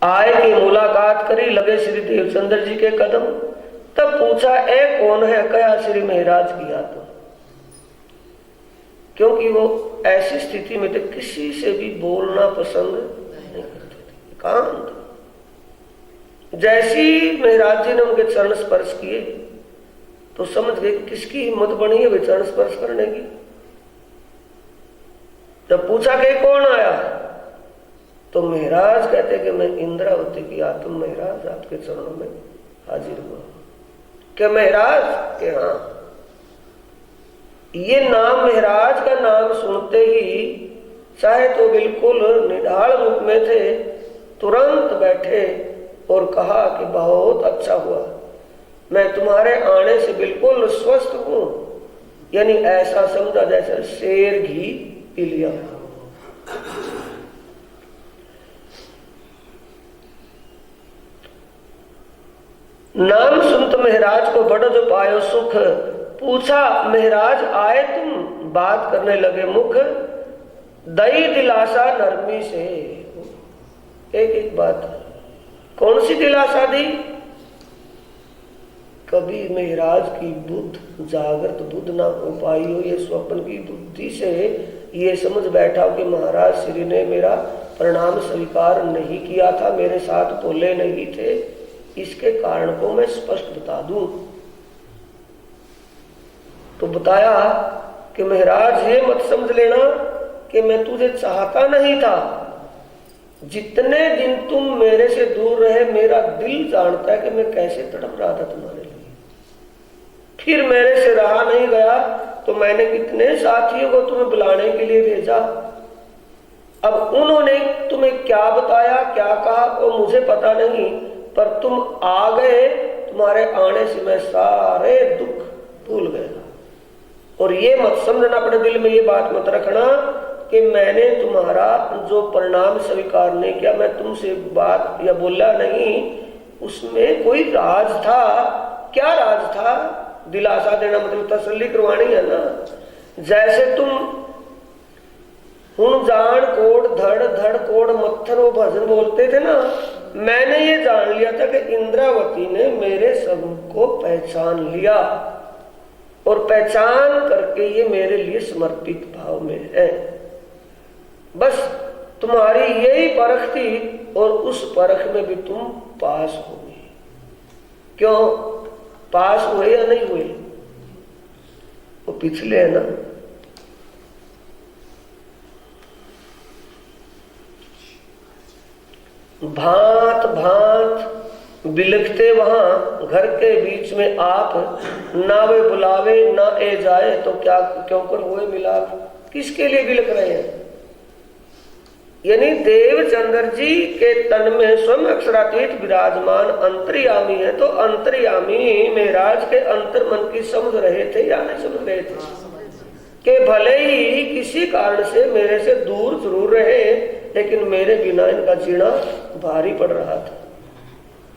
आए की मुलाकात करी, लगे श्री देवचंद्र जी के कदम। तब पूछा ए कौन है, कहा श्री महाराज की आत्मा। क्योंकि वो ऐसी स्थिति में तो किसी से भी बोलना पसंद नहीं करते थे, एकांत। जैसी महाराज जी ने उनके चरण स्पर्श किए तो समझ गए कि किसकी हिम्मत बनी है वे चरण स्पर्श करने की। जब पूछा कि कौन आया, तो महाराज कहते कि मैं इंद्रावती की आत्मा महाराज आपके चरणों में हाजिर हुआ। क्या महाराज के हाँ। ये नाम महाराज का नाम सुनते ही चाहे तो बिल्कुल निढाल रूप में थे, तुरंत बैठे और कहा कि बहुत अच्छा हुआ, मैं तुम्हारे आने से बिल्कुल स्वस्थ हूं। यानी ऐसा समझा जैसे शेर घी पी लिया। नाम सुनत महाराज को बड़ा जो पायो सुख। पूछा महाराज आए तुम, बात करने लगे मुख। दई दिलासा नरमी से। एक एक बात, कौन सी दिलासा दी? कभी महाराज की बुद्ध जागृत बुद्ध ना हो पाई हो, ये स्वप्न की बुद्धि से ये समझ बैठा हो कि महाराज श्री ने मेरा प्रणाम स्वीकार नहीं किया था, मेरे साथ बोले नहीं थे, इसके कारण को मैं स्पष्ट बता दूं। तो बताया कि महाराज ये मत समझ लेना कि मैं तुझे चाहता नहीं था। जितने दिन तुम मेरे से दूर रहे, मेरा दिल जानता है कि मैं कैसे तड़प रहा था तुम्हारे लिए। फिर मेरे से रहा नहीं गया तो मैंने कितने साथियों को तुम्हें बुलाने के लिए भेजा। अब उन्होंने तुम्हें क्या बताया क्या कहा वो मुझे पता नहीं, पर तुम आ गए, तुम्हारे आने से मैं सारे दुख भूल गया। और ये मत समझना, अपने दिल में ये बात मत रखना कि मैंने तुम्हारा जो परिणाम स्वीकार नहीं किया, मैं तुमसे बात या बोला नहीं, उसमें कोई राज था। क्या राज था? दिलासा देना मतलब तसल्ली करवानी है ना। जैसे तुम हुन जान कोड धड़ धड़ कोड मत्थर वो भजन बोलते थे ना, मैंने ये जान लिया था कि इंद्रावती ने मेरे सबको पहचान लिया और पहचान करके ये मेरे लिए समर्पित भाव में है। बस तुम्हारी यही परख थी और उस परख में भी तुम पास हो गए। क्यों पास हुए या नहीं हुए? वो पिछले है ना। भांत भांत बिलखते वहां घर के बीच में आप, ना वे बुलावे ना ए जाए, तो क्या क्यों कर हुए मिलाप? किसके लिए बिलख रहे हैं? यानी देवचंद्र जी के तन में स्वयं अक्षरातीत विराजमान अंतर्यामी है, तो अंतर्यामी महाराज के अंतर मन की समझ रहे थे या नहीं समझ रहे थे? कि भले ही किसी कारण से मेरे से दूर जरूर रहे, लेकिन मेरे बिना इनका जीना भारी पड़ रहा था,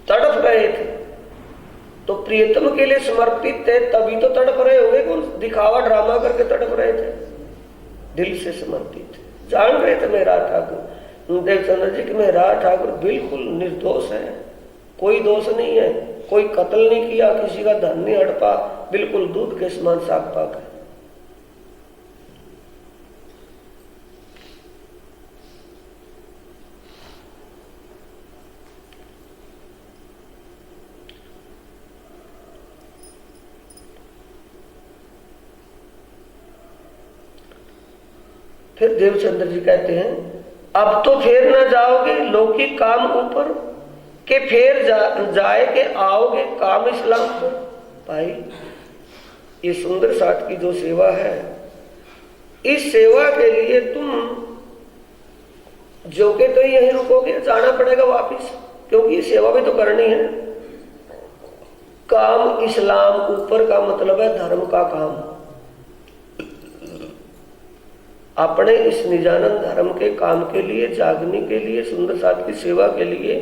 तड़प रहे थे। तो प्रियतम के लिए समर्पित थे तभी तो तड़प रहे होंगे, कौन दिखावा ड्रामा करके तड़प रहे थे? दिल से समर्पित थे, जान रहे थे महाराज ठाकुर देवचंद्र जी कि महाराज ठाकुर बिल्कुल निर्दोष है, कोई दोष नहीं है, कोई कत्ल नहीं किया, किसी का धन नहीं हड़पा, बिल्कुल दूध के समान साग पाक है। फिर देवचंद्र जी कहते हैं अब तो फिर न जाओगे लौकिक काम ऊपर, के फिर जाए के आओगे काम इस्लाम पर। भाई ये सुंदर साथ की जो सेवा है, इस सेवा के लिए तुम जो के तो यहीं रुकोगे, जाना पड़ेगा वापिस, क्योंकि ये सेवा भी तो करनी है। काम इस्लाम ऊपर का मतलब है धर्म का काम। अपने इस निजानंद धर्म के काम के लिए, जागने के लिए, सुंदर साथ की सेवा के लिए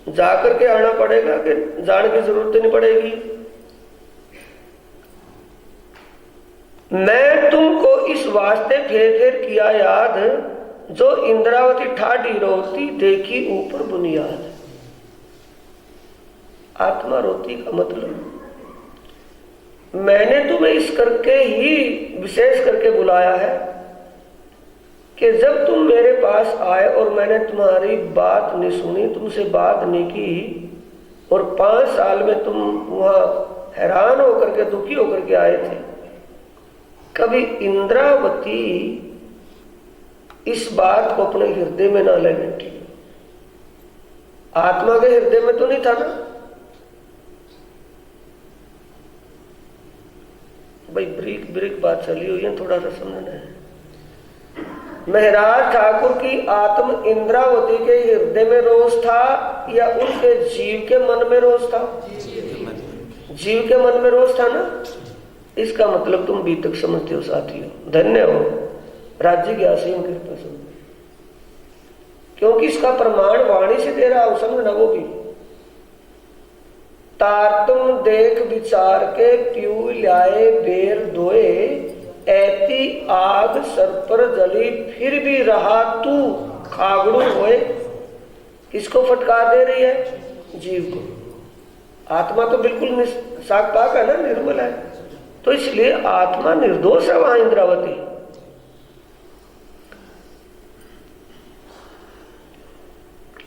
जाकर के आना पड़ेगा कि जाने की जरूरत नहीं पड़ेगी। मैं तुमको इस वास्ते फेर फेर किया याद, जो इंद्रावती ठाडी रोती देखी ऊपर बुनियाद। आत्मा रोती का मतलब मैंने तुम्हें इस करके ही विशेष करके बुलाया है कि जब तुम मेरे पास आए और मैंने तुम्हारी बात नहीं सुनी, तुमसे बात नहीं की, और 5 साल में तुम वहां हैरान होकर के दुखी होकर के आए थे, कभी इंद्रावती इस बात को अपने हृदय में ना ले बैठी। आत्मा के हृदय में तो नहीं था ना भाई, ब्रीक ब्रीक बात चली हुई है, थोड़ा सा समझना है। महाराज ठाकुर की आत्म इंद्रावती के हृदय में रोष था या उनके जीव के मन में रोष था? जीव के मन में रोष था ना। इसका मतलब तुम भी तक समझते हो साथियों, धन्य हो, राज्य की असीम कृपा समझ, क्योंकि इसका प्रमाण वाणी से दे रहा हो, समझना वो भी। तारतुम देख विचार के प्यू ल्याए बेर धोए, ऐती आग सर पर जली फिर भी रहा तू खागड़ू होए। किसको फटकार दे रही है? जीव को। आत्मा तो बिल्कुल साक पाक है ना, निर्मल है, तो इसलिए आत्मा निर्दोष है वहां इंद्रावती।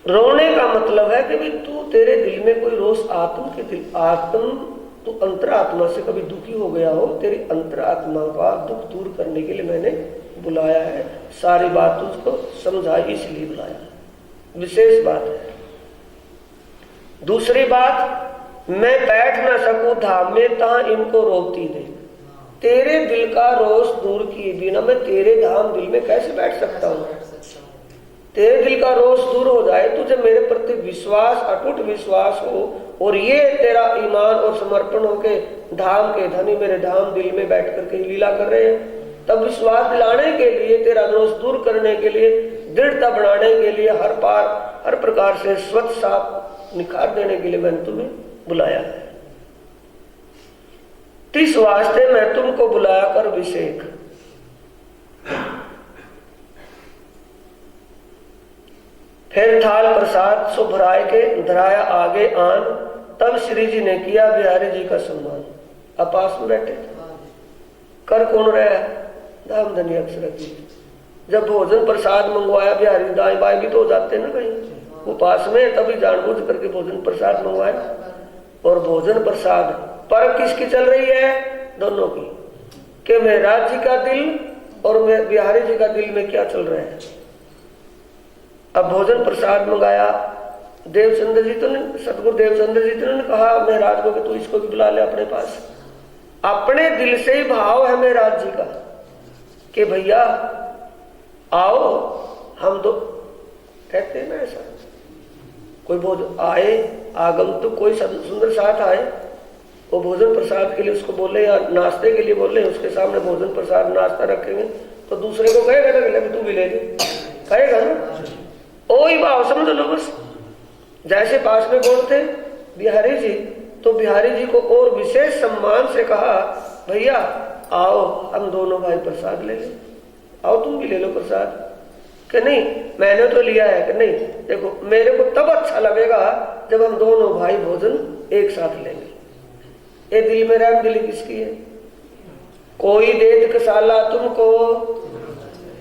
रोने का मतलब है कि भाई तू, तेरे दिल में कोई रोष, आत्म तू अंतरात्मा से कभी दुखी हो गया हो, तेरी अंतरात्मा का दुख दूर करने के लिए मैंने बुलाया है, सारी बात तुझको समझाई इसलिए बुलाया, विशेष बात है। दूसरी बात, मैं बैठ ना सकूं धाम में तहां इनको रोकती दे। तेरे दिल का रोष दूर किए बिना मैं तेरे धाम दिल में कैसे बैठ सकता हूं? तेरे दिल का रोष दूर हो जाए, तुझे मेरे प्रति विश्वास, अटूट विश्वास हो, और ये तेरा ईमान और समर्पण हो के धाम के धनी मेरे धाम दिल में बैठ करके लीला कर रहे हैं, तब विश्वास दिलाने के लिए, तेरा रोष दूर करने के लिए, दृढ़ता बढ़ाने के लिए, हर प्रकार से स्वच्छ साफ निखार देने के लिए मैंने तुम्हें बुलाया है। इस वास्ते मैं तुमको बुलाया कर विषेक। फिर थाल प्रसाद सो भराए के धराया आगे आन, तब श्री जी ने किया बिहारी जी का सम्मान। अब पास में बैठे थे, कर कौन रहा है? धाम धनी अक्षर जी। जब भोजन प्रसाद मंगवाया, बिहारी दाएं बाएं भी तो हो जाते हैं ना कहीं, वो पास में, तभी जानबूझ करके भोजन प्रसाद मंगवाया। और भोजन प्रसाद पर किसकी चल रही है? दोनों की, कि महाराज जी का दिल और बिहारी जी का दिल में क्या चल रहा है। अब भोजन प्रसाद मंगाया, देवचंद्र जी तो ने, सतगुरु देवचंद्र जी तो ने कहा महाराज को कि तू इसको भी बुला ले अपने पास। अपने दिल से ही भाव है महाराज जी का कि भैया आओ, हम दो, कहते हैं ना ऐसा, कोई भोजन आए, आगंतुक कोई सुंदर साथ आए, वो भोजन प्रसाद के लिए उसको बोले या नाश्ते के लिए बोले, उसके सामने भोजन प्रसाद नाश्ता रखेंगे तो दूसरे को कहेगा ना कि तू भी ले ले, कहेगा ना। वही भाव समझ लो बस। जैसे पास में बोलते बिहारी जी, तो बिहारी जी को और विशेष सम्मान से कहा भैया आओ हम दोनों भाई प्रसाद ले लें, आओ तुम भी ले लो प्रसाद। कि नहीं मैंने तो लिया है, कि नहीं देखो मेरे को तब अच्छा लगेगा जब हम दोनों भाई भोजन एक साथ लेंगे। ये दिल में रहम दिली किसकी है? कोई देत कसाला तुमको,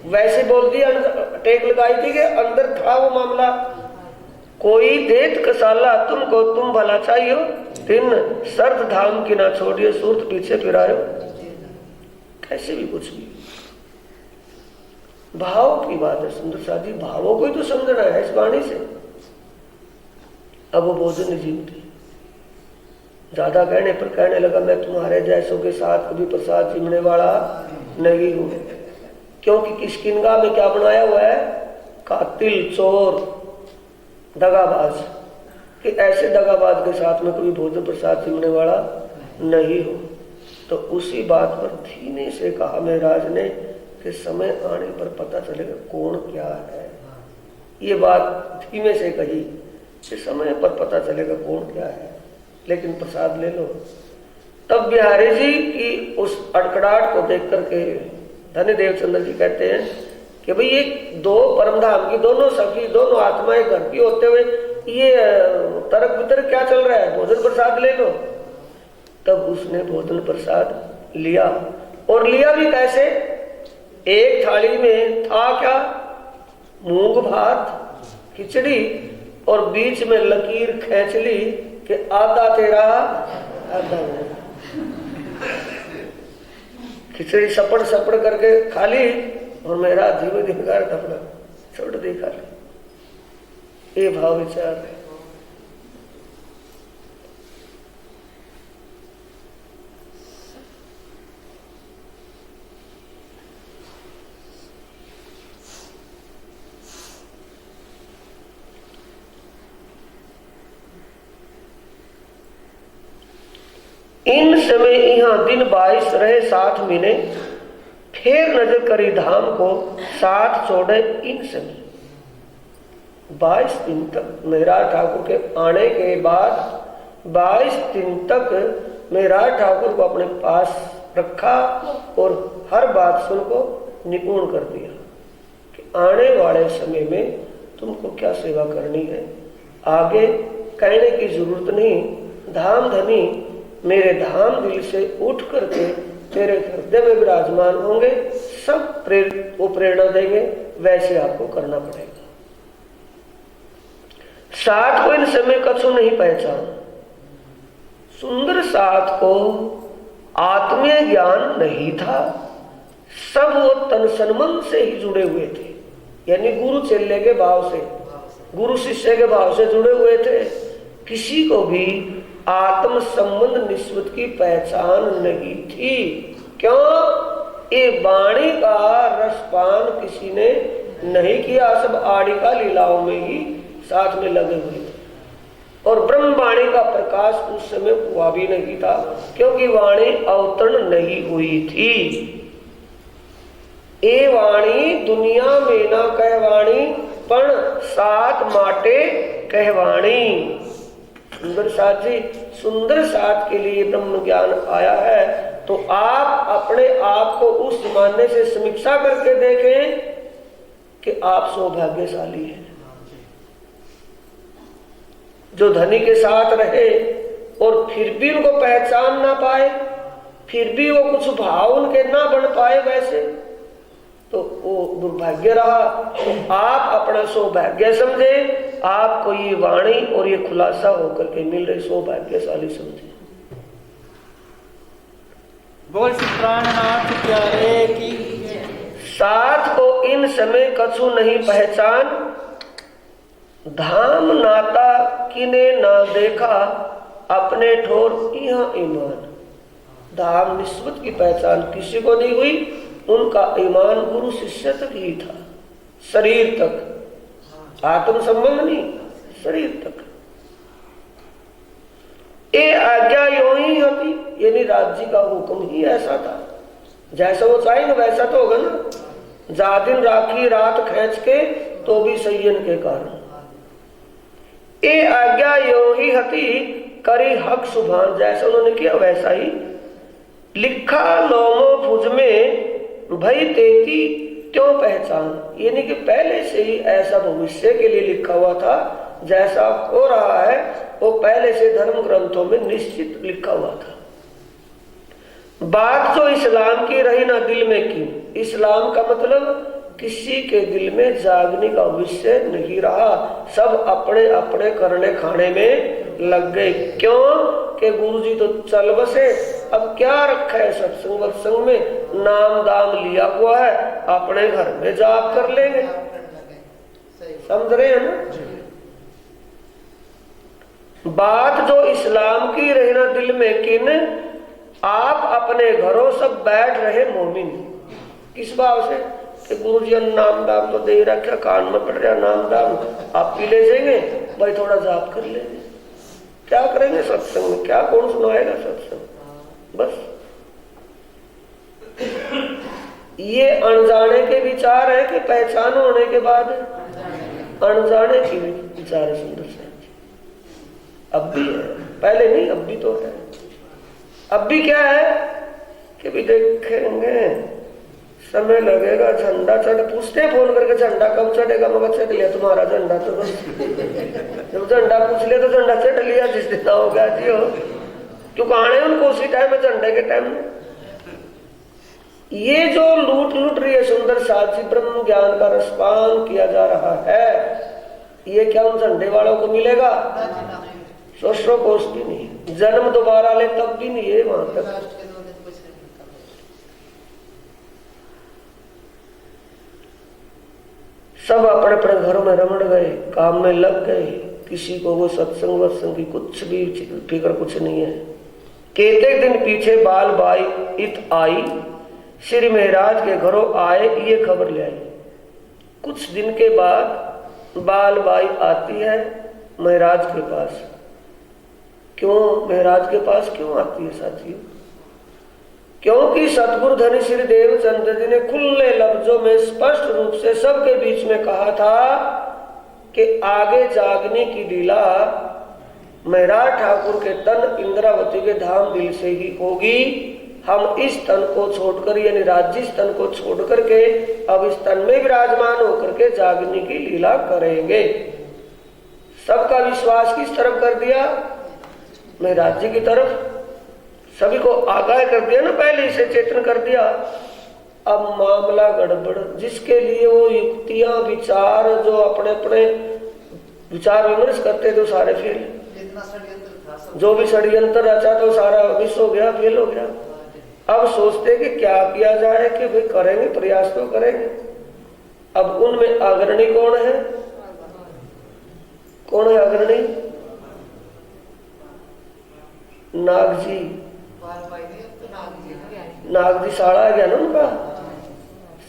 वैसे बोल दिया, टेक लगाई थी कि अंदर था वो मामला। कोई देत कसाला तुमको, तुम भला चाहिए तीन सर्द धाम की ना छोड़िए, सूरत पीछे फिरायो। कैसे भी कुछ भी भाव की बात है सुंदर साजी, भावों को ही तो समझना है इस वाणी से। अब वो भोजन जीवती, ज्यादा कहने पर कहने लगा मैं तुम्हारे जैसों के साथ कभी प्रसाद चिमने वाला नहीं हूं, क्योंकि किष्किंधा में क्या बनाया हुआ है? कातिल, चोर, दगाबाज, कि ऐसे दगाबाज के साथ में कभी भोजन प्रसाद चिमने वाला नहीं हो। तो उसी बात पर धीमे से कहा महाराज ने कि समय आने पर पता चलेगा कौन क्या है। ये बात धीमे से कही कि समय पर पता चलेगा कौन क्या है, लेकिन प्रसाद ले लो। तब बिहारी जी की उस अड़कड़ाहट को देख करके धनी देवचंद्र जी कहते हैं कि भाई ये दो परमधाम की दोनों सखी, दोनों आत्माएं घर की होते हुए ये तर्क वितर्क क्या चल रहा है, भोजन प्रसाद ले लो। तब उसने भोजन प्रसाद लिया, और लिया भी कैसे, एक थाली में था क्या, मूंग भात खिचड़ी, और बीच में लकीर खींच ली कि आधा तेरा आधा मेरा। खिचड़ी सपड़ सपड़ करके खा ली, और मेरा धीमे धीमे कर अपना छोड़ दी खा ली। ये भाव विचार है। इन समय यहाँ दिन 22 रहे 7 महीने, फिर नजर करी धाम को 7 छोड़े इन समय। 22 दिन तक मेहराज ठाकुर के आने के बाद 22 दिन तक मेहराज ठाकुर को अपने पास रखा, और हर बात सुन को निपुण कर दिया कि आने वाले समय में तुमको क्या सेवा करनी है, आगे कहने की जरूरत नहीं। धाम धनी मेरे धाम दिल से उठ करके तेरे हृदय में विराजमान होंगे, सब प्रेरणा देंगे, वैसे आपको करना पड़ेगा। 7 को इन समय कछु नहीं पहचान। सुंदर 7 को आत्मीय ज्ञान नहीं था, सब वो तन सन्मन से ही जुड़े हुए थे, यानी गुरु चेले के भाव से, गुरु शिष्य के भाव से जुड़े हुए थे। किसी को भी आत्म संबंध निस्बत की पहचान नहीं थी। क्यों? ये वाणी का रसपान किसी ने नहीं किया, सब आड़ी का लीलाओं में ही साथ में लगे हुए थे, और ब्रह्म वाणी का प्रकाश उस समय हुआ भी नहीं था, क्योंकि वाणी अवतरण नहीं हुई थी। ए वाणी दुनिया में ना कहवाणी, पण 7 माटे कहवाणी। सुंदर 7 जी, सुंदर 7 के लिए ब्रह्म ज्ञान आया है, तो आप अपने आप को उस मानने से समीक्षा करके देखें कि आप सौभाग्यशाली हैं। जो धनी के साथ रहे और फिर भी उनको पहचान ना पाए, फिर भी वो कुछ भाव उनके ना बन पाए वैसे, तो वो दुर्भाग्य रहा। तो आप अपना सौभाग्य समझे, आपको ये वाणी और ये खुलासा होकर के मिल रही सौभाग्यशाली समझे। बोल श्री प्राणनाथ प्यारे की। 7 को इन समय कछु नहीं पहचान, धाम नाता किने ना देखा, अपने ठोर यहाँ ईमान। धाम निस्बत की पहचान किसी को नहीं हुई, उनका ईमान गुरु शिष्य तक ही था, शरीर तक, आत्म संबंध नहीं, शरीर तक। ये आज्ञा यो ही होती, यानी राज्य का हुक्म ही ऐसा था, जैसा वो चाहेंगे वैसा तो होगा ना। जा दिन राखी रात खींच के तो भी संयन के कारण। ये आज्ञा यो ही हती, करी हक सुभान, जैसा उन्होंने किया वैसा ही। लिखा लोमो भुज में भई तेती क्यों पहचान, यानी कि पहले से ही ऐसा भविष्य के लिए लिखा हुआ था, जैसा हो रहा है वो पहले से धर्म ग्रंथों में निश्चित लिखा हुआ था। बात जो इस्लाम की रही ना दिल में की, इस्लाम का मतलब किसी के दिल में जागने का विषय नहीं रहा, सब अपने अपने करने खाने में लग गए। क्यों? कि गुरुजी तो चल बसे, अब क्या रखा है सत्संग वत्संग में, नाम दाम लिया हुआ है, अपने घर में जाप कर लेंगे। समझ रहे हैं ना? बात जो इस्लाम की रहना दिल में किन, आप अपने घरों सब बैठ रहे मोमिन, किस भाव से कि गुरुजी नाम दाम तो दे रखा, कान में पड़ रहा नाम दाम, आप पी ले जाएंगे भाई, थोड़ा जाप कर लेंगे। क्या करेंगे सत्संग में, क्या कौन सुनाएगा सत्संग, बस ये अनजाने के विचार है कि पहचान होने के बाद अनजाने के विचार है। सुंदर से अब भी है, पहले नहीं, अब भी तो है। अब भी क्या है कि भी देखेंगे समय लगेगा, झंडा चढ़ पूछते फोन करके झंडा कब चढ़ेगा, मगर चढ़ लिया तुम्हारा झंडा तो बस। जब झंडा पूछ लिया तो झंडा चढ़ लिया, जिस दिन हो गया जी हो। क्यों कहाने उनको उसी टाइम में, झंडे के टाइम में। ये जो लूट रही है सुंदर साची ब्रह्म ज्ञान का रसपान किया जा रहा है, ये क्या उन झंडे वालों को मिलेगा? सौ कोष भी नहीं, जन्म दोबारा ले तब भी नहीं है वहां तक। सब अपने अपने घरों में रमण गए, काम में लग गए, किसी को वो सत्संग वत्संग की कुछ भी फिक्र कुछ नहीं है। केते दिन पीछे बाल बाई इत आई, श्री महाराज के घरों आए ये खबर ले आई। कुछ दिन के बाद बाल बाई आती है महाराज के पास। क्यों महाराज के पास क्यों आती है साथियों? क्योंकि सतगुरु धनी श्री देवचंद्र जी ने खुले लफ्जों में स्पष्ट रूप से सबके बीच में कहा था कि आगे जागने की लीला महाराज ठाकुर के तन इंद्रावती के धाम दिल से ही होगी। हम इस तन को छोड़कर, यानी राज्य तन को छोड़ करके अब इस तन में विराजमान होकर के जागने की लीला करेंगे। सबका विश्वास किस तरफ कर दिया? महाराज जी की तरफ। सभी को आगाह कर दिया ना, पहले इसे चेतन कर दिया। अब मामला गड़बड़, जिसके लिए वो युक्तियां विचार जो अपने अपने विचार विमर्श करते थे सारे फेल। जो भी षड्यंत्र रचा तो सारा मिस हो गया, फेल हो गया। अब सोचते कि क्या किया जाए, कि भाई करेंगे, प्रयास तो करेंगे। अब उनमें अग्रणी कौन है? कौन है अग्रणी? नाग जी। नाग जी साड़ा है क्या ना उनका?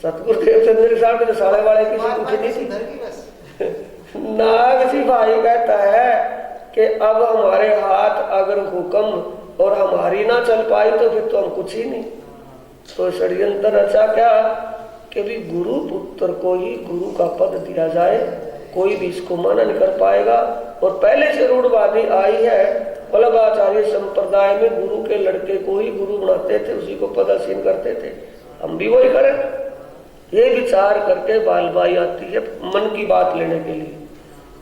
सतगुरु देवचंद्र साहब के तो साड़े वाले की उठी नहीं थी। नाग जी भाई कहता है कि अब हमारे हाथ अगर हुक्म और हमारी ना चल पाई तो फिर तो हम कुछ ही नहीं। तो षड्यंत्र रचा क्या कि भी गुरु पुत्र को ही गुरु का पद दिया जाए, कोई भी इसको मना नहीं कर पाएगा। और पहले से रूढ़वादी आई है, वल्लभाचार्य संप्रदाय में गुरु के लड़के को ही गुरु बनाते थे, उसी को पदासीन करते थे। हम भी वही करें। ये विचार करके बालबाई आती है मन की बात लेने के लिए।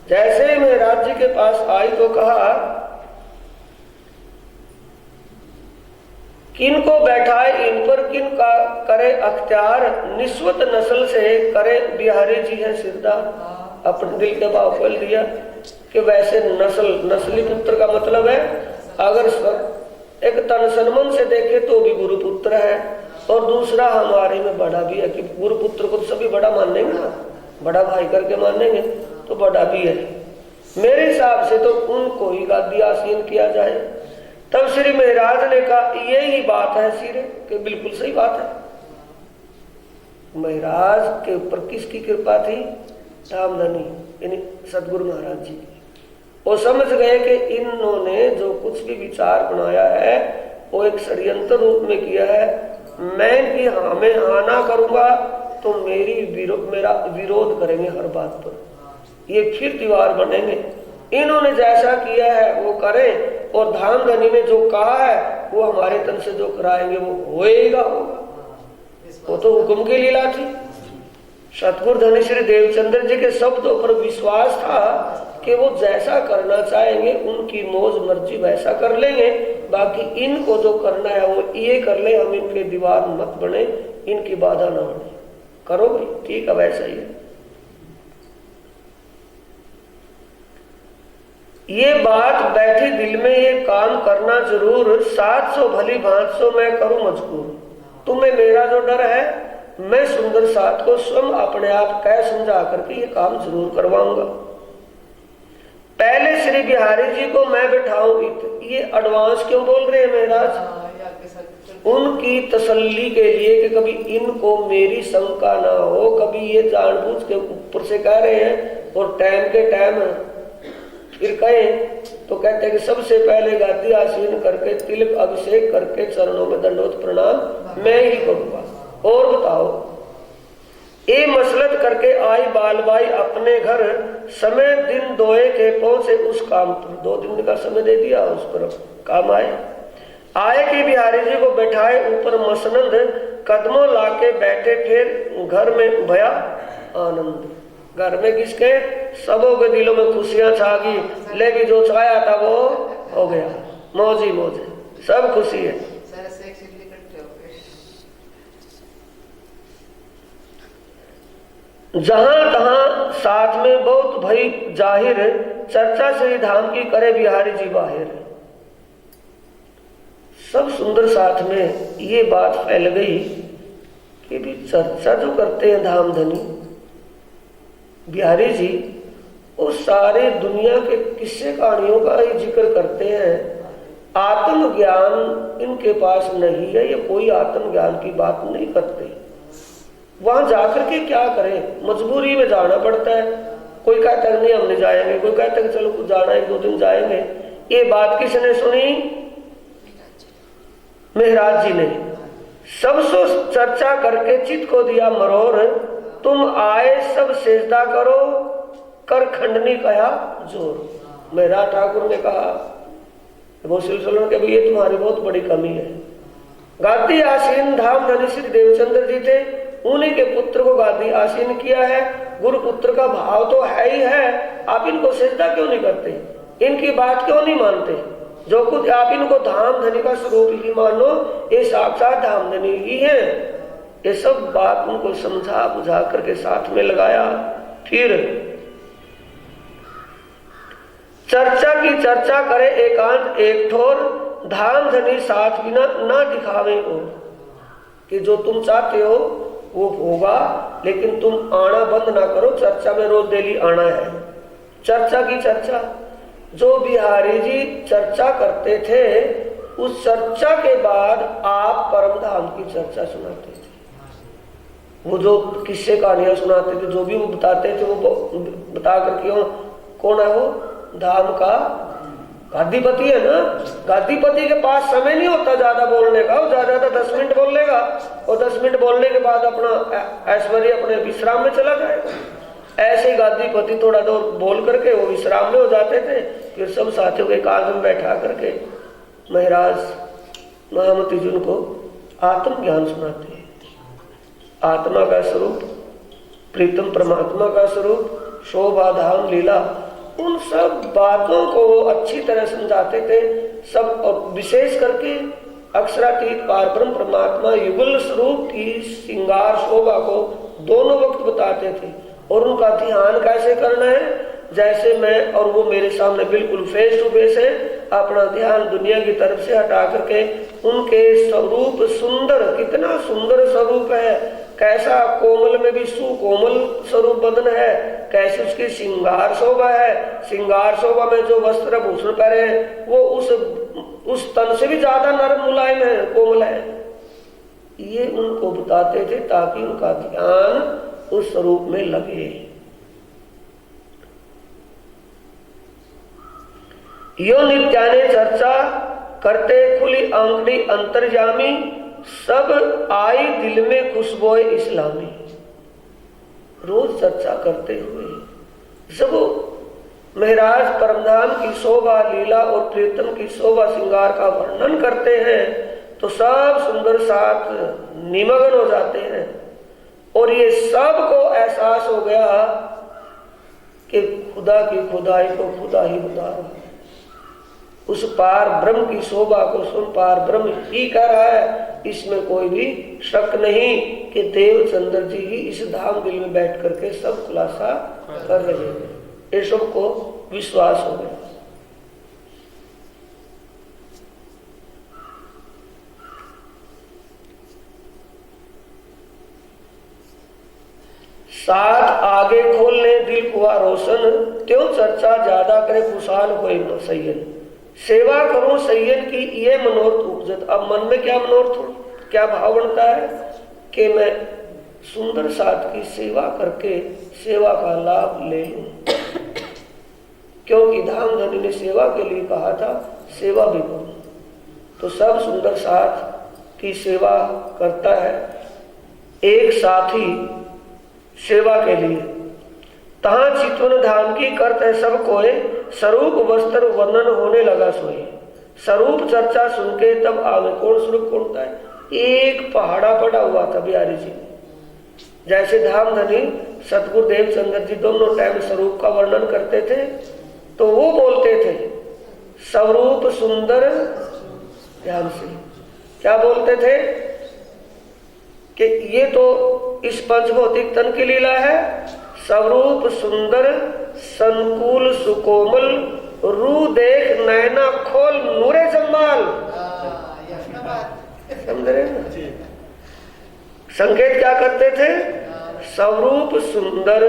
जैसे ही महाराज जी के पास आई तो कहा किन को बैठाए इन पर, किन का करे अख्तियार, निस्वत नस्ल से करे बिहारी जी है सिरदार। अपने दिल के भाव खोल दिया कि वैसे नस्ली पुत्र का मतलब है, अगर एक तन सनमन से देखे तो भी गुरु पुत्र है, और दूसरा हमारे में बड़ा भी है कि गुरु पुत्र को तो सभी बड़ा मानेंगे ना, बड़ा भाई करके मानेंगे, तो बड़ा भी है। मेरे हिसाब से तो उनको ही गादी आसीन किया जाए। तब श्री महाराज ने कहा यही बात है सिरे, कि बिल्कुल सही बात है। महाराज के ऊपर किसकी कृपा थी? धामधनी यानी सतगुरु महाराज जी की। वो समझ गए कि इन्होंने जो कुछ भी विचार बनाया है वो एक षड्यंत्र रूप में किया है। मैं कि हाँ में हाँ ना करूंगा तो मेरा विरोध करेंगे हर बात पर, ये फिर दीवार बनेंगे। इन्होंने जैसा किया है वो करें, और धामधनी ने जो कहा है वो हमारे तन से जो कराएंगे वो होएगा होगा। वो तो हुक्म की लीला थी। सतगुरु धनी श्री देवचंद्र जी के शब्दों पर विश्वास था कि वो जैसा करना चाहेंगे उनकी मौज मर्जी वैसा कर लेंगे। बाकी इनको जो करना है वो ये कर ले, हम इनके दीवार मत बने, इनकी बाधा ना बने। करो भाई, ठीक है, वैसा ही है। ये बात बैठी दिल में, ये काम करना जरूर, 700 भली 500 मैं करूं मजबूर। तुम्हें मेरा जो डर है, मैं सुंदर साथ को स्वयं अपने आप कह समझा करके ये काम जरूर करवाऊंगा। पहले श्री बिहारी जी को मैं बैठाऊं, ये एडवांस क्यों बोल रहे हैं महाराज? उनकी तसल्ली के लिए कि कभी इनको मेरी शंका ना हो, कभी ये जानबूझ के ऊपर से कह रहे हैं और टाइम के टाइम फिर कहें तो कहते हैं कि सबसे पहले गादी आसीन करके तिलक अभिषेक करके चरणों में दंडवत प्रणाम मैं ही करूंगा। और बताओ, ये मसलत करके आई बालबाई अपने घर, समय दिन दोए के पहुंचे उस काम पर। 2 दिन का समय दे दिया उस पर काम आए कि बिहारी जी को बैठाए ऊपर मसनद, कदमों लाके बैठे, फिर घर में भया आनंद। घर में किसके? सबों के दिलों में खुशियां छा गई, लेकिन जो चाया था वो हो गया, मौज ही मौज, सब खुशी है। जहां तहां साथ में बहुत भई जाहिर, चर्चा से ही धाम की करे बिहारी जी बाहिर। सब सुंदर साथ में ये बात फैल गई कि भी चर्चा जो करते हैं धाम धनी बिहारी जी, वो सारे दुनिया के किस्से कहानियों का ही जिक्र करते हैं। आत्मज्ञान इनके पास नहीं है, ये कोई आत्मज्ञान की बात नहीं करते। वहां जाकर के क्या करें, मजबूरी में जाना पड़ता है। कोई कहता है नहीं हम नहीं जाएंगे, कोई कहता है चलो कुछ जाना, 1-2 दिन जाएंगे। ये बात किसने सुनी? महाराज जी ने। सबसे चर्चा करके चित्त को दिया मरोर, तुम आए सब सेजदा करो, कर खंडनी कहा जोर। महाराज ठाकुर ने कहा वो सिलसिलों के भी, ये तुम्हारी बहुत बड़ी कमी है। गादी आसीन धाम धनी श्री देवचंद्र जी थे, उन्हीं के पुत्र को गादी आसीन किया है। गुरु पुत्र का भाव तो है ही है, आप इनको सजदा क्यों नहीं करते, इनकी बात क्यों नहीं मानते? जो कुछ आप इनको धाम धनी का स्वरूप ही मानो, ये साक्षात धाम धनी ही है। ये सब बात उनको समझा बुझा करके साथ में लगाया। फिर चर्चा की चर्चा करे एकांत एक ठोर, धाम धनी साथ बिना ना दिखावे को, कि जो तुम चाहते हो वो होगा, लेकिन तुम आना बंद ना करो। चर्चा में रोज डेली आना है। चर्चा की चर्चा, जो बिहारी जी चर्चा करते थे, उस चर्चा के बाद आप परम धाम की चर्चा सुनाते थे। वो जो किस्से कहानियां सुनाते थे, जो भी वो बताते थे, वो बता करके कौन है वो धाम का गादीपति है ना। गादीपति के पास समय नहीं होता ज्यादा बोलने का, वो ज्यादा 10 मिनट बोल लेगा और 10 मिनट बोलने के बाद अपना ऐश्वर्य अपने विश्राम में चला जाएगा। ऐसे ही गादीपति थोड़ा देर बोल करके वो विश्राम में हो जाते थे। फिर सब साथियों के काज में बैठा करके महाराज महामती जी उनको आत्मज्ञान सुनाते हैं। आत्मा का स्वरूप, प्रीतम परमात्मा का स्वरूप, शोभा धाम लीला, उन सब बातों को अच्छी तरह समझाते थे। सब और विशेष करके अक्षरातीत पारब्रह्म परमात्मा युगल स्वरूप की श्रृंगार शोभा को दोनों वक्त बताते थे। और उनका ध्यान कैसे करना है, जैसे मैं और वो मेरे सामने बिल्कुल फेस टू फेस है, अपना ध्यान दुनिया की तरफ से हटा करके उनके स्वरूप सुंदर, कितना सुंदर स्वरूप है, कैसा कोमल में भी सुकोमल स्वरूप बदन है, कैसे उसकी श्रृंगार शोभा है। श्रृंगार शोभा में जो वस्त्र भूषण पहने हैं वो उस तन से भी ज्यादा नरम मुलायम है, कोमल है। ये उनको बताते थे ताकि उनका ध्यान उस स्वरूप में लगे। यो नित्याने चर्चा करते खुली आंकड़ी अंतर्यामी, सब आई दिल में खुशबोए इस्लामी। रोज चर्चा करते हुए सब महाराज परमधाम की शोभा लीला और प्रीतम की शोभा श्रृंगार का वर्णन करते हैं, तो सब सुंदर साथ निमग्न हो जाते हैं। और ये सब को एहसास हो गया कि खुदा की खुदाई को खुदा ही बता रहा है। उस पार ब्रह्म की शोभा को सुन पार ब्रह्म ही कह रहा है, इसमें कोई भी शक नहीं कि देवचंद्र जी ही इस धाम दिल में बैठ करके सब खुलासा कर रहे हैं। ये सबको विश्वास हो गया। साथ आगे खोलने दिल हुआ रोशन, त्यों चर्चा ज्यादा करे खुशहाल होए सैयन। सेवा करूं सैयन की ये मनोरथ उपजत। अब मन में क्या मनोरथ, क्या भाव बनता है कि मैं सुंदर साथ की सेवा करके सेवा का लाभ ले लूं, क्योंकि धाम धनी ने सेवा के लिए कहा था, सेवा भी करूं। तो सब सुंदर साथ की सेवा करता है। एक साथी सेवा के लिए तहां चितवन धाम की करत है सब कोय, स्वरूप वस्त्र वर्णन होने लगा सोई। स्वरूप चर्चा सुन के तब आवे। कौन स्वरूप कौन है? एक पहाड़ा पड़ा हुआ था बिहारी जी में। जैसे धाम धनी सतगुरुदेव चंद्र जी दोनों टाइम स्वरूप का वर्णन करते थे तो वो बोलते थे स्वरूप सुंदर, ध्यान से क्या बोलते थे कि ये तो इस पंचभौतिक तन की लीला है। स्वरूप सुंदर संकुल सुकोमल रू देख नैना खोल नूरे जमाल। समझ रहे ना? संकेत क्या करते थे? स्वरूप सुंदर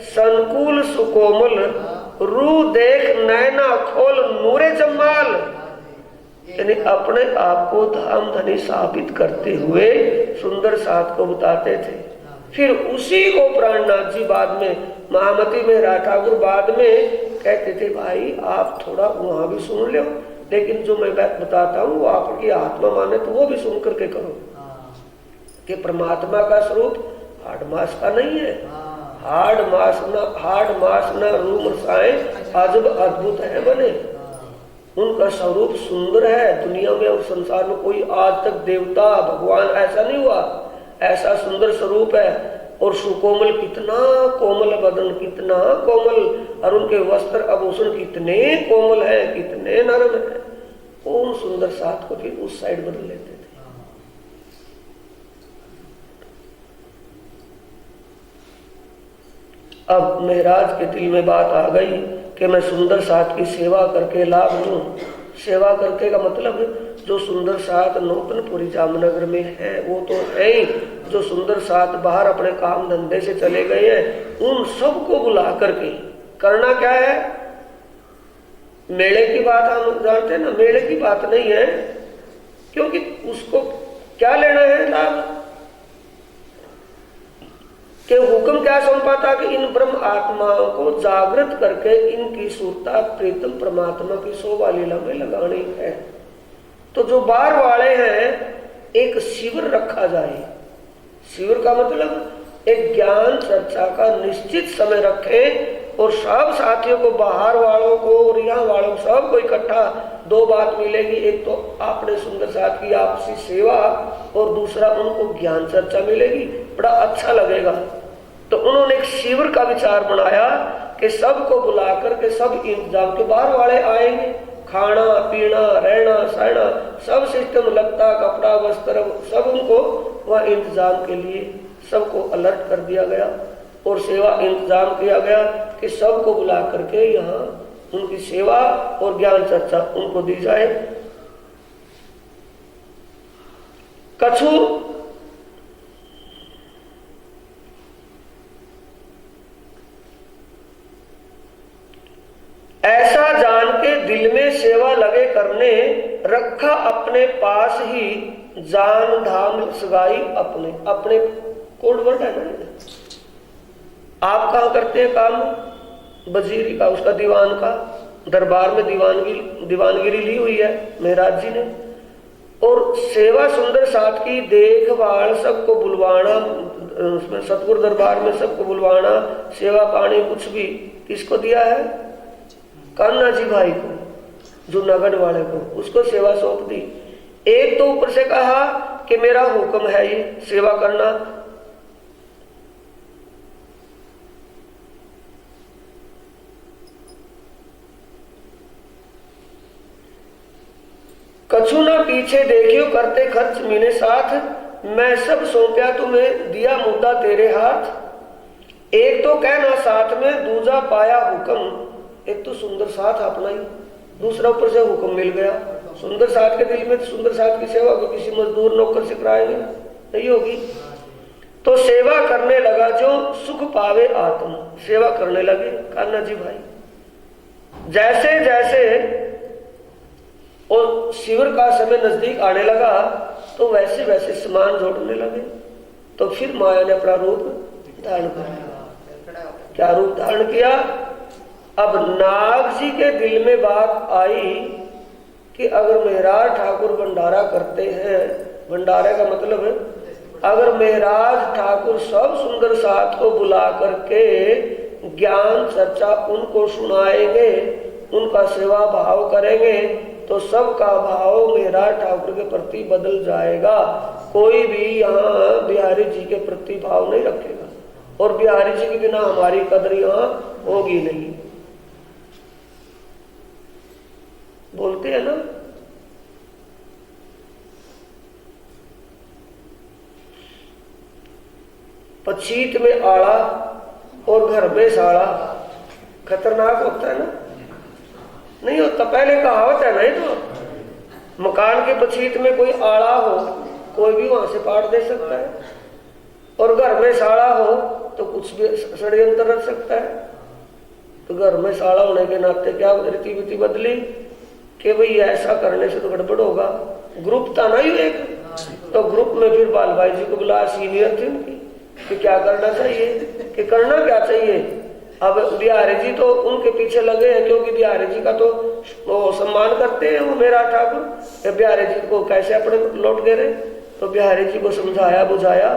संकुल सुकोमल रू देख नैना खोल नूरे जमाल। यानी अपने आप को धाम धनी साबित करते हुए सुंदर साथ को बताते थे। फिर उसी को प्राणनाथ जी बाद में महामती मेहरा ठाकुर बाद में कहते थे भाई आप थोड़ा वहां भी सुन लो, लेकिन जो मैं बात बताता हूँ वो आपकी आत्मा माने तो वो भी सुन करके करो कि परमात्मा का स्वरूप हाड़ मास का नहीं है। हाड़ मास न रूम रसाए अजब अद्भुत है बने। उनका स्वरूप सुंदर है। दुनिया में और संसार में कोई आज तक देवता भगवान ऐसा नहीं हुआ, ऐसा सुंदर स्वरूप है। और सुकोमल, कितना कोमल बदन, कितना कोमल, और उनके वस्त्र आभूषण कितने कोमल है, कितने नरम है। उन सुंदर साथ को फिर उस साइड बदल लेते थे। अब महाराज के दिल में बात आ गई कि मैं सुंदर साथ की सेवा करके लाभ लूं। सेवा करके का मतलब जो सुंदर साथ नौतनपुरी जामनगर में है वो तो है ही, जो सुंदर साथ बाहर अपने काम धंधे से चले गए हैं उन सबको बुला करके करना क्या है। मेले की बात हम जानते हैं ना, मेले की बात नहीं है, क्योंकि उसको क्या लेना है लाभ कि हुक्म क्या सौंपा था कि इन ब्रह्म आत्माओं को जागृत करके इनकी सुरता प्रीतम परमात्मा की शोभा लीला में लगानी है। तो जो बाहर वाले हैं एक शिविर रखा जाए। शिविर का मतलब एक ज्ञान चर्चा का निश्चित समय रखें और सब साथियों को, बाहर वालों को और यहाँ वालों को सबको इकट्ठा। दो बात मिलेगी, एक तो आपने सुंदर साथ की आपसी सेवा और दूसरा उनको ज्ञान चर्चा मिलेगी, बड़ा अच्छा लगेगा। तो उन्होंने एक शिविर का विचार बनाया कि सबको बुला करके सब इंतजाम के, बाहर वाले आएंगे, खाना पीना रहना सहना सब सिस्टम, लगता कपड़ा वस्त्र सब उनको वह इंतजाम के लिए सबको अलर्ट कर दिया गया और सेवा इंतजाम किया गया कि सबको बुला करके यहाँ उनकी सेवा और ज्ञान चर्चा उनको दी जाए। कछु ऐसा जान के दिल में सेवा लगे करने, रखा अपने पास ही जान धाम सगाई अपने। अपने कोड वर्ड है ना, आप कहाँ करते हैं काम? वजीरी का, उसका दीवान का, दरबार में दीवानगिरी ली हुई है महाराज जी ने। और सेवा सुंदर साथ की देखभाल, सबको बुलवाना, उसमें सतगुरु दरबार में सबको बुलवाना, सेवा पानी कुछ भी किसको दिया है? कान्हा जी भाई को, जो नगद वाले को, उसको सेवा सौंप दी। एक तो ऊपर से कहा कि मेरा हुक्म है ये सेवा करना। कछु ना पीछे देखियो करते खर्च मीने साथ, मैं सब सौंपया तुम्हें दिया मुद्दा तेरे हाथ। एक तो कहना साथ में दूजा पाया हुक्म। एक तो सुंदर साथ अपना ही, दूसरा ऊपर से हुक्म मिल गया। सुंदर साथ के दिल में सुंदर साथ की सेवा को किसी मजदूर नौकर से कराएंगे नहीं होगी। तो सेवा करने लगा जो सुख पावे आत्म, सेवा करने लगे कान्हा जी भाई। जैसे जैसे और शिविर का समय नजदीक आने लगा तो वैसे वैसे सामान जोड़ने लगे। तो फिर माया ने अपना रूप धारण कर लिया। क्या रूप धारण किया? अब नाग जी के दिल में बात आई कि अगर महाराज ठाकुर भंडारा करते हैं, भंडारे का मतलब है अगर महाराज ठाकुर सब सुंदर साथ को बुला करके ज्ञान चर्चा उनको सुनाएंगे, उनका सेवा भाव करेंगे, तो सबका भाव मेरा ठाकुर के प्रति बदल जाएगा। कोई भी यहाँ बिहारी जी के प्रति भाव नहीं रखेगा और बिहारी जी के बिना हमारी कदर यहाँ होगी नहीं। बोलते हैं ना, पछीत में आड़ा और घर में साड़ा, खतरनाक होता है ना? नहीं होता, पहले कहावत है नहीं तो मकान के पछीत में कोई आड़ा हो, कोई भी वहां से पाड़ दे सकता है, और घर में साड़ा हो तो कुछ भी षड्यंत्र रख सकता है। तो घर में साड़ा होने के नाते क्या रीति वीति बदली कि भाई ऐसा करने से तो गड़बड़ होगा। ग्रुप था ना ये एक, तो ग्रुप में फिर बाल भाई जी को बुलाया, सीनियर थे उनकी, कि क्या करना चाहिए, कि करना क्या चाहिए। अब बिहारी जी तो उनके पीछे लगे हैं, क्योंकि बिहारी जी का तो वो सम्मान करते हैं, वो मेरा ठाकुर। बिहारी जी को कैसे अपने लौट गए रहे, तो बिहारी जी को समझाया बुझाया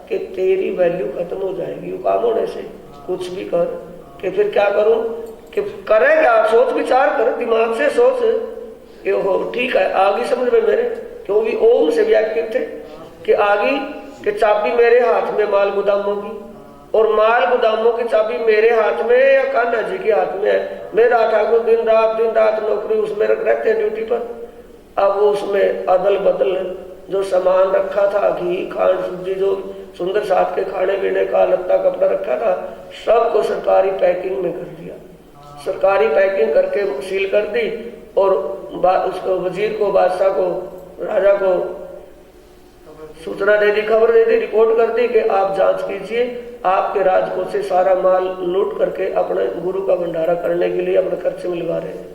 कि तेरी वैल्यू खत्म हो जाएगी वो काम होने से, कुछ भी कर। कि फिर क्या करूं, कि करे क्या, सोच विचार कर, दिमाग से सोच कि हो ठीक है, आगे समझ में मेरे, क्योंकि ओम से भी एक्टिव थे कि आगे कि चाबी मेरे हाथ में माल गोदामों की, और माल गोदामों की चाबी मेरे हाथ में या कान्हा जी के हाथ में है। मेरा ठाकुर दिन रात नौकरी उसमें रहते हैं ड्यूटी पर। अब वो उसमें अदल बदल जो सामान रखा था, घी खांड सब्जी, जो सुंदर साथ के खाने पीने का लत्ता कपड़ा रखा था, सबको सरकारी पैकिंग में कर दिया। सरकारी पैकिंग करके सील कर दी, और उसको वजीर को, बादशाह को, राजा को सूचना दे दी, खबर दे दी, रिपोर्ट कर दी कि आप जांच कीजिए, आपके राजकोष से सारा माल लूट करके अपने गुरु का भंडारा करने के लिए अपने खर्चे में लगा रहे हैं।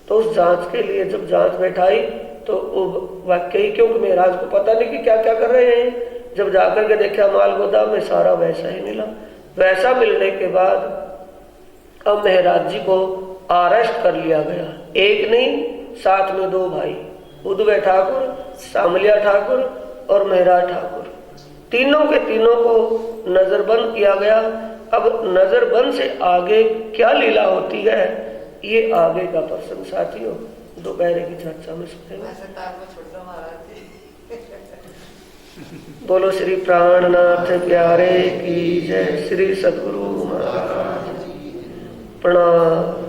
तो उस जांच के लिए जब जांच बैठाई तो वाकई, क्योंकि महाराज को पता नहीं कि क्या क्या कर रहे हैं, जब जाकर के देखा माल गोदाम में सारा वैसा ही मिला। वैसा मिलने के बाद अब महाराज जी को अरेस्ट कर लिया गया। एक नहीं, साथ में दो भाई, उदय ठाकुर, सामलिया ठाकुर और महाराज ठाकुर, तीनों के तीनों को नजरबंद किया गया। अब नजरबंद से आगे क्या लीला होती है, ये आगे का प्रसंग साथियों दोपहर की चर्चा में सुनेंगे। बोलो श्री प्राणनाथ प्यारे की जय। श्री सद्गुरु महाराज प्रणाम।